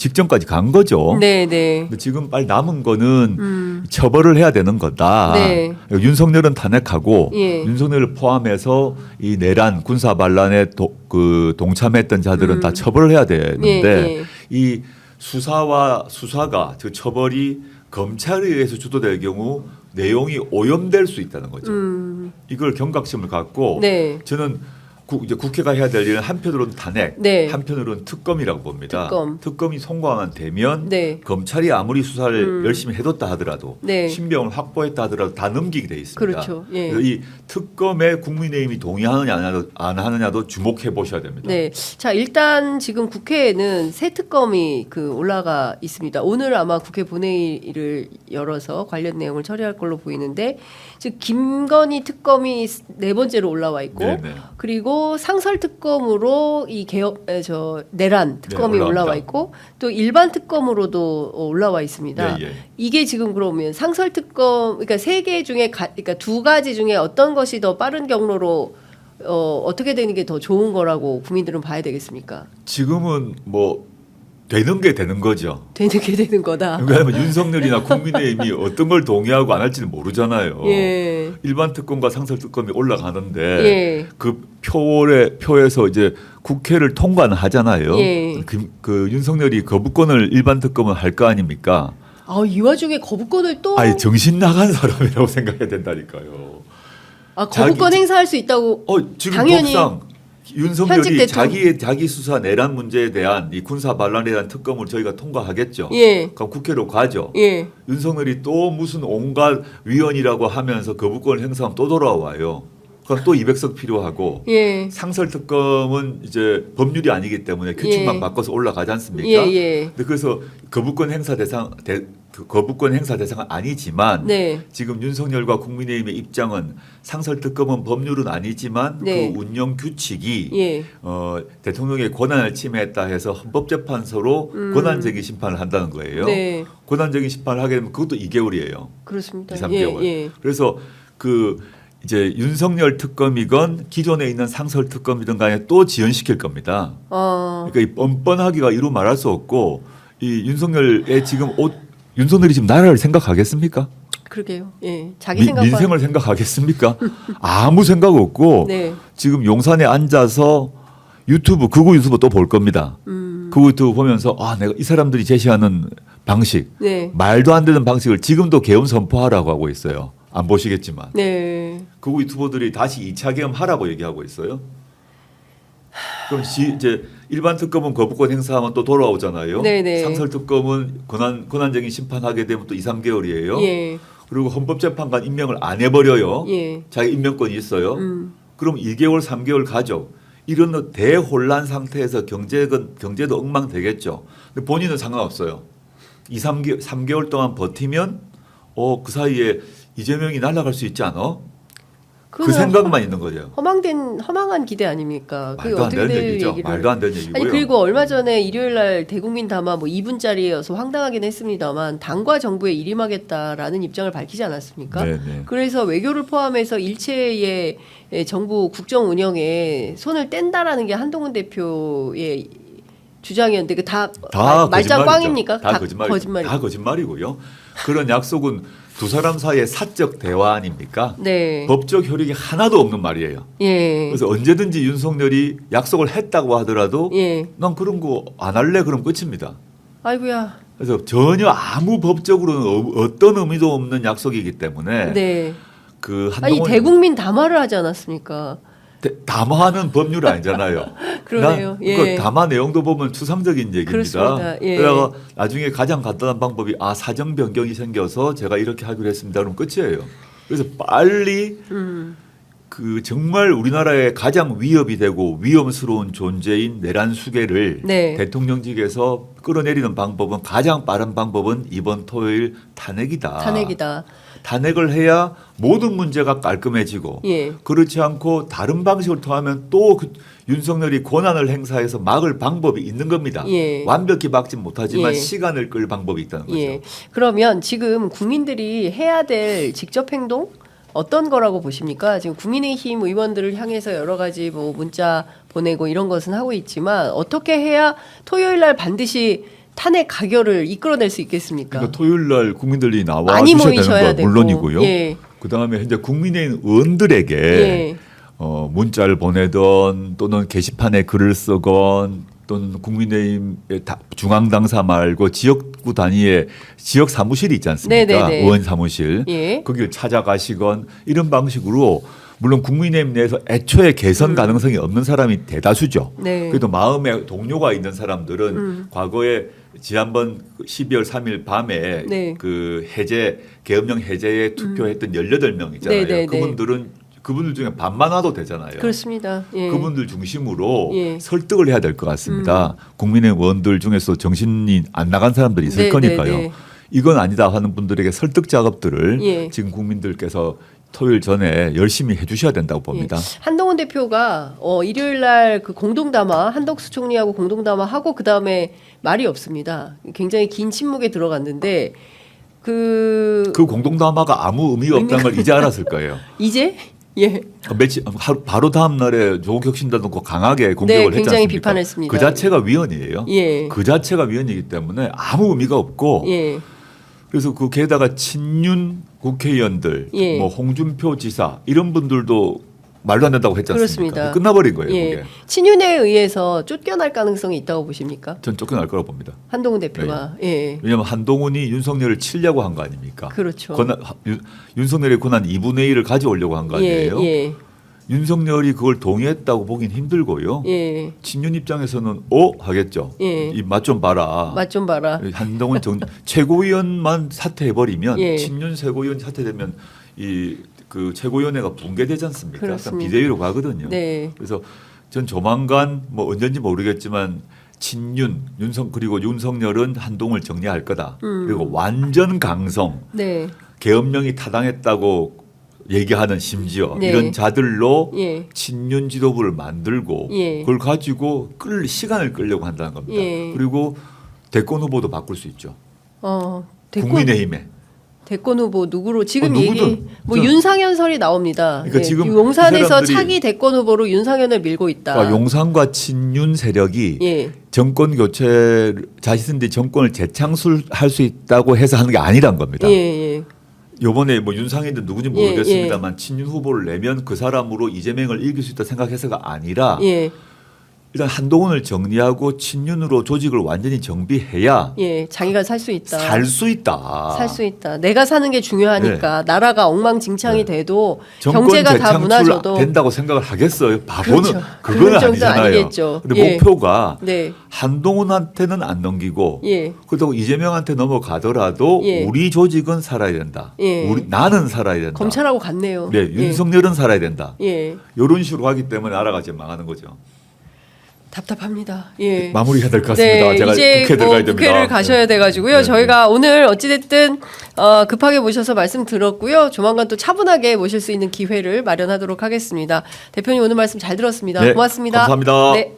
직전까지 간 거죠. 네, 네. 근데 지금 빨리 남은 거는 처벌을 해야 되는 거다. 네. 윤석열은 탄핵하고 예. 윤석열을 포함해서 이 내란 군사 반란에 동참했던 자들은 다 처벌을 해야 되는데 예. 이 수사가 그 처벌이 검찰에 의해서 주도될 경우 내용이 오염될 수 있다는 거죠. 이걸 경각심을 갖고 네. 저는 이제 국회가 해야 될 일은 한편으로는 탄핵, 네. 한편으로는 특검이라고 봅니다. 특검. 이 송구만 되면 네. 검찰이 아무리 수사를 열심히 해뒀다 하더라도 네. 신병을 확보했다 하더라도 다 넘기게 돼 있습니다. 그렇죠. 예. 그래서 이 특검에 국민의힘이 동의하느냐 안 하느냐도 주목해 보셔야 됩니다. 네. 자, 일단 지금 국회에는 새 특검이 올라가 있습니다. 오늘 아마 국회 본회의를 열어서 관련 내용을 처리할 걸로 보이는데, 즉 김건희 특검이 네 번째로 올라와 있고, 네네. 그리고 상설 특검으로 이 내란 특검이 네, 올라와 올라옵니다. 있고, 또 일반 특검으로도 올라와 있습니다. 예, 예. 이게 지금 그러면 상설 특검, 그러니까 세 개 중에 그러니까 두 가지 중에 어떤 것이 더 빠른 경로로 어떻게 되는 게 더 좋은 거라고 국민들은 봐야 되겠습니까? 지금은 뭐 되는 게 되는 거죠. 되는 게 되는 거다. 왜냐하면 윤석열이나 국민의힘이 어떤 걸 동의하고 안 할지는 모르잖아요. 예. 일반 특검과 상설 특검이 올라가는데 예. 그 표에서 이제 국회를 통과는 하잖아요. 예. 그 윤석열이 거부권을 일반 특검을 할 거 아닙니까? 이 와중에 거부권을 또 아니 정신 나간 사람이라고 생각해야 된다니까요. 거부권 행사할 수 있다고 지금 당연히 법상 윤석열이 현직 대통령. 자기 수사 내란 문제에 대한 이 군사 반란에 대한 특검을 저희가 통과하겠죠. 예. 그럼 국회로 가죠. 예. 윤석열이 또 무슨 온갖 위원이라고 하면서 거부권을 행사하면 또 돌아와요. 그럼 또 200석 필요하고 예. 상설 특검은 이제 법률이 아니기 때문에 규칙만 예. 바꿔서 올라가지 않습니까? 예. 근데 그래서 거부권 행사 대상은 아니지만 네. 지금 윤석열과 국민의힘의 입장은 상설 특검은 법률은 아니지만 네. 그 운영 규칙이 예. 대통령의 권한을 침해했다 해서 헌법재판소로 권한쟁의 심판을 한다는 거예요. 네. 권한쟁의 심판을 하게 되면 그것도 2개월이에요. 그렇습니다. 2, 3개월. 예. 그래서 이제 윤석열 특검이건 기존에 있는 상설 특검이든 간에 또 지연시킬 겁니다. 그러니까 이 뻔뻔하기가 이루 말할 수 없고 이 윤석열의 윤석열이 지금 나라를 생각하겠습니까? 그러게요. 예. 자기 생각과 민생을 생각하겠습니까? 아무 생각 없고 네. 지금 용산에 앉아서 극우 유튜브 또 볼 겁니다. 극우 유튜브 보면서 내가 이 사람들이 제시하는 방식, 네. 말도 안 되는 방식을 지금도 계엄 선포하라고 하고 있어요. 안 보시겠지만. 네. 극우 유튜버들이 다시 2차 계엄 하라고 얘기하고 있어요. 그럼 이제 일반 특검은 거부권 행사하면 또 돌아오잖아요. 네네. 상설 특검은 권한쟁의 심판하게 되면 또 2, 3개월이에요. 예. 그리고 헌법재판관 임명을 안 해버려요. 예. 자기 임명권이 있어요. 그럼 2개월, 3개월 가죠. 이런 대혼란 상태에서 경제도 엉망되겠죠. 근데 본인은 상관없어요. 3개월 동안 버티면 그 사이에 이재명이 날아갈 수 있지 않아? 그 생각만 있는 거죠. 허망한 기대 아닙니까? 말도 안 되는 얘기죠. 말도 안 되는 얘기고요. 아니 그리고 얼마 전에 일요일 날 대국민 담화 2분짜리여서 황당하긴 했습니다만 당과 정부에 일임하겠다라는 입장을 밝히지 않았습니까? 네네. 그래서 외교를 포함해서 일체의 정부 국정 운영에 손을 뗀다라는 게 한동훈 대표의 주장이었는데 다 말짱 꽝입니까? 다 거짓말이고요. 그런 약속은 두 사람 사이의 사적 대화 아닙니까? 네. 법적 효력이 하나도 없는 말이에요. 예. 그래서 언제든지 윤석열이 약속을 했다고 하더라도 예. 난 그런 거 안 할래 그럼 끝입니다. 아이고야. 그래서 전혀 아무 법적으로는 어떤 의미도 없는 약속이기 때문에 네. 한동훈 대국민 담화를 하지 않았습니까? 담화는 법률 아니잖아요. 그러네요. 예. 담화 내용도 보면 추상적인 얘기입니다. 그렇습니다. 예. 그래서 나중에 가장 간단한 방법이 사정 변경이 생겨서 제가 이렇게 하기로 했습니다. 그럼 끝이에요. 그래서 빨리 정말 우리나라에 가장 위협이 되고 위험스러운 존재인 내란 수계를 네. 대통령직에서 끌어내리는 방법은 가장 빠른 방법은 이번 토요일 탄핵이다. 탄핵을 해야 모든 문제가 깔끔해지고 예. 그렇지 않고 다른 방식을 통하면 또 윤석열이 권한을 행사해서 막을 방법이 있는 겁니다. 예. 완벽히 막진 못하지만 예. 시간을 끌 방법이 있다는 거죠. 예. 그러면 지금 국민들이 해야 될 직접 행동 어떤 거라고 보십니까? 지금 국민의힘 의원들을 향해서 여러 가지 문자 보내고 이런 것은 하고 있지만 어떻게 해야 토요일 날 반드시 탄핵 가결을 이끌어낼 수 있겠습니까? 그러니까 토요일 날 국민들이 나와 많이 주셔야 모이셔야 되는 건 되고. 물론이고요. 예. 그다음에 현재 국민의힘 의원들에게 예. 문자를 보내던 또는 게시판에 글을 쓰건 또는 국민의힘의 중앙당사 말고 지역구 단위의 지역 사무실이 있지 않습니까? 네네네. 의원 사무실. 예. 거기를 찾아가시건 이런 방식으로 물론 국민의힘 내에서 애초에 개선 가능성이 없는 사람이 대다수죠. 네. 그래도 마음에 동료가 있는 사람들은 과거에 지난번 12월 3일 밤에 네. 그 계엄령 해제에 투표했던 18명 있잖아요. 네네네. 그분들 중에 반만 와도 되잖아요. 그렇습니다. 예. 그분들 중심으로 예. 설득을 해야 될 것 같습니다. 국민의 의원들 중에서 정신이 안 나간 사람들이 있을 네, 거니까요. 네, 네. 이건 아니다 하는 분들에게 설득 작업들을 예. 지금 국민들께서 토요일 전에 열심히 해주셔야 된다고 봅니다. 예. 한동훈 대표가 일요일 날 그 공동담화 한덕수 총리하고 공동담화 하고 그 다음에 말이 없습니다. 굉장히 긴 침묵에 들어갔는데 그 공동담화가 아무 의미가 없다는 걸 이제 알았을 거예요. 이제 예. 바로 다음 날에 조국 혁신단도 강하게 공격을 네, 했지 굉장히 않습니까? 비판했습니다. 그 자체가 위헌이에요. 예. 그 자체가 위헌이기 때문에 아무 의미가 없고 예. 그래서 그 게다가 친윤 국회의원들, 예. 뭐 홍준표 지사 이런 분들도 말도 안 된다고 했지 않습니까? 그렇습니다. 끝나버린 거예요. 예. 그게. 친윤에 의해서 쫓겨날 가능성이 있다고 보십니까? 전 쫓겨날 거라고 봅니다. 한동훈 대표가 예. 왜냐하면 한동훈이 윤석열을 치려고 한 거 아닙니까? 그렇죠. 윤석열의 권한 2분의 1을 가져오려고 한 거 아니에요? 예. 윤석열이 그걸 동의했다고 보긴 힘들고요. 예. 친윤 입장에서는 하겠죠. 예. 이 맛 좀 봐라. 맛 좀 봐라. 한동훈 최고위원만 사퇴해버리면 예. 친윤 최고위원 사퇴되면 그 최고위원회가 붕괴되지 않습니까? 그렇습니다. 비대위로 가거든요. 네. 그래서 전 조만간 뭐 언제인지 모르겠지만 친윤 그리고 윤석열은 한동훈을 정리할 거다. 그리고 완전 강성 네. 계엄령이 타당했다고 얘기하는 심지어 네. 이런 자들로 예. 친윤 지도부를 만들고 예. 그걸 가지고 시간을 끌려고 한다는 겁니다. 예. 그리고 대권 후보도 바꿀 수 있죠. 국민의힘에 국민의힘에. 대권 후보 누구로 지금 누구든. 얘기 뭐 저- 윤상현설이 나옵니다. 그러니까 예, 지금 용산에서 이 사람들이- 차기 대권 후보로 윤상현을 밀고 있다. 그러니까 용산과 친윤 세력이 예. 정권 교체 자신들이 정권을 재창출할 수 있다고 해서 하는 게 아니란 겁니다. 예. 요번에 뭐 윤상현도 누군지 예, 모르겠습니다만 친윤 후보를 내면 그 사람으로 이재명을 이길 수 있다 생각해서가 아니라 예. 일단 한동훈을 정리하고 친윤으로 조직을 완전히 정비해야 예. 자기가 살 수 있다. 살 수 있다. 살 수 있다. 내가 사는 게 중요하니까 나라가 엉망진창이 네. 돼도 정권 경제가 다 무너져도 재창출 된다고 생각을 하겠어요. 바보는 그렇죠. 그건 그런 정도 아니잖아요. 아니겠죠. 근데 예. 목표가 네. 한동훈한테는 안 넘기고 예. 그렇다고 이재명한테 넘어가더라도 예. 우리 조직은 살아야 된다. 예. 나는 살아야 된다. 검찰하고 같네요. 네, 윤석열은 살아야 된다. 예. 이런 식으로 하기 때문에 나라가 지금 망하는 거죠. 답답합니다. 예. 마무리해야 될 것 같습니다. 네, 제가 이제 국회 들어가야 됩니다. 국회를 가셔야 돼가지고요. 네. 저희가 오늘 어찌됐든 급하게 모셔서 말씀 들었고요. 조만간 또 차분하게 모실 수 있는 기회를 마련하도록 하겠습니다. 대표님 오늘 말씀 잘 들었습니다. 네, 고맙습니다. 감사합니다. 네.